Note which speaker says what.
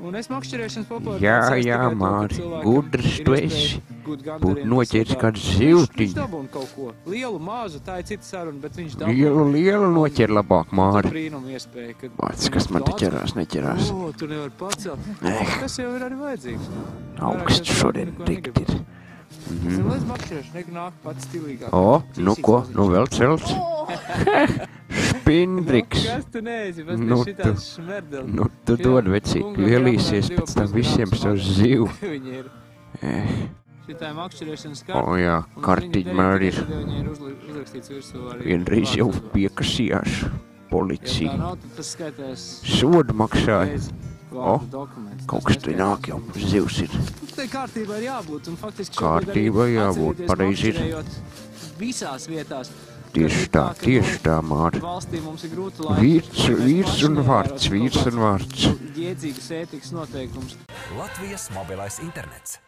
Speaker 1: Un es makšķerēšanas populāri.
Speaker 2: Jā, Māri, gudrs tu esi. Būtu noķēris kādu zivtiņu.
Speaker 1: Viņš dabūna kaut ko. Lielu, mazu, tā ir cita saruna, bet viņš dabūna.
Speaker 2: Lielu noķer labāk, Māri.
Speaker 1: Brīnuma iespēja, kad...
Speaker 2: Vāc, kas man te neķerās.
Speaker 1: O, tu nevar pacelt. Tas jau ir arī vajadzīgs.
Speaker 2: Augsts šodien tikt ir.
Speaker 1: Zin, lai es makšķerēšu, nāk pats stilīgāk.
Speaker 2: O, nu ko, nu vēl celts. Špindriks.
Speaker 1: Kas tu neesi, pēc šitās šmerdeli.
Speaker 2: Nu, tu dod vecīt, lielīsies pēc tam visiem savu zivu.
Speaker 1: Viņi ir. Šitā ir makšķerēšanas karta.
Speaker 2: O jā, kartiņa man arī ir.
Speaker 1: Viņi ir uzrakstīts virsū arī.
Speaker 2: Vienreiz jau piekasījās policija.
Speaker 1: Ja tā nav, tad tas skaitās.
Speaker 2: Sodu maksāja. O,
Speaker 1: dokuments.
Speaker 2: kaut kas te nāk jau, zivs ir.
Speaker 1: Tai kārtībai jābūt, un faktiski
Speaker 2: Kārtībai jābūt, pareizi ir.
Speaker 1: Visās vietās.
Speaker 2: Tieši tā, Māri.
Speaker 1: Valstī mums ir grūti laiki.
Speaker 2: Vīrs un vārds.
Speaker 1: Jēdzīgas ētikas noteikums.
Speaker 3: Latvijas mobilais internets.